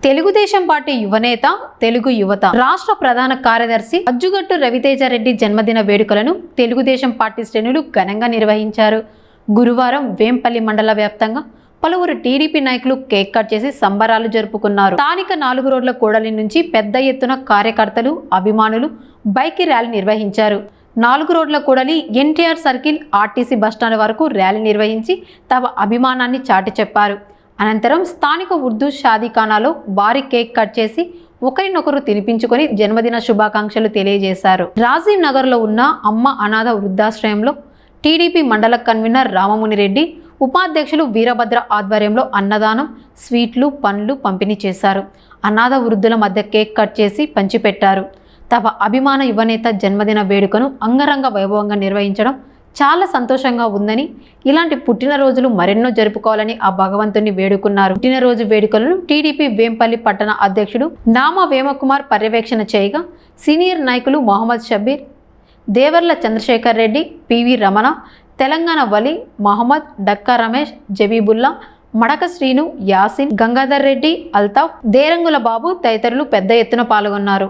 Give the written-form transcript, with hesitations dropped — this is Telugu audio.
తెలుగుదేశం పార్టీ యువనేత, తెలుగు యువత రాష్ట్ర ప్రధాన కార్యదర్శి అజ్జుగట్టు రవితేజారెడ్డి జన్మదిన వేడుకలను తెలుగుదేశం పార్టీ శ్రేణులు ఘనంగా నిర్వహించారు. గురువారం వేంపల్లి మండల వ్యాప్తంగా పలువురు టీడీపీ నాయకులు కేక్ కట్ చేసి సంబరాలు జరుపుకున్నారు. స్థానిక 4 రోడ్ల కూడలి నుంచి పెద్ద ఎత్తున కార్యకర్తలు, అభిమానులు బైక్ ర్యాలీ నిర్వహించారు. 4 రోడ్ల కూడలి ఎన్టీఆర్ సర్కిల్, ఆర్టీసీ బస్టాండ్ వరకు ర్యాలీ నిర్వహించి తమ అభిమానాన్ని చాటి చెప్పారు. అనంతరం స్థానిక ఉర్దూ షాదీఖానాలో భారీ కేక్ కట్ చేసి ఒకరినొకరు తినిపించుకొని జన్మదిన శుభాకాంక్షలు తెలియజేశారు. రాజీవ్ నగర్లో ఉన్న అమ్మ అనాథ వృద్ధాశ్రయంలో టీడీపీ మండల కన్వీనర్ రామమునిరెడ్డి, ఉపాధ్యక్షులు వీరభద్ర ఆధ్వర్యంలో అన్నదానం, స్వీట్లు, పండ్లు పంపిణీ చేశారు. అనాథ వృద్ధుల మధ్య కేక్ కట్ చేసి పంచిపెట్టారు. తమ అభిమాన యువనేత జన్మదిన వేడుకను అంగరంగ వైభవంగా నిర్వహించడం చాలా సంతోషంగా ఉందని, ఇలాంటి పుట్టినరోజులు మరెన్నో జరుపుకోవాలని ఆ భగవంతుని వేడుకున్నారు. పుట్టినరోజు వేడుకలను టీడీపీ వేంపల్లి పట్టణ అధ్యక్షుడు నామ వేమకుమార్ పర్యవేక్షణ చేయగా సీనియర్ నాయకులు మొహమ్మద్ షబీర్, దేవర్ల చంద్రశేఖర్ రెడ్డి, పివి రమణ, తెలంగాణ వలి, మహమ్మద్, డక్కా రమేష్, జబీబుల్లా, మడక శ్రీను, యాసిన్, గంగాధర్ రెడ్డి, అల్తాఫ్, దేరంగుల బాబు తదితరులు పెద్ద ఎత్తున పాల్గొన్నారు.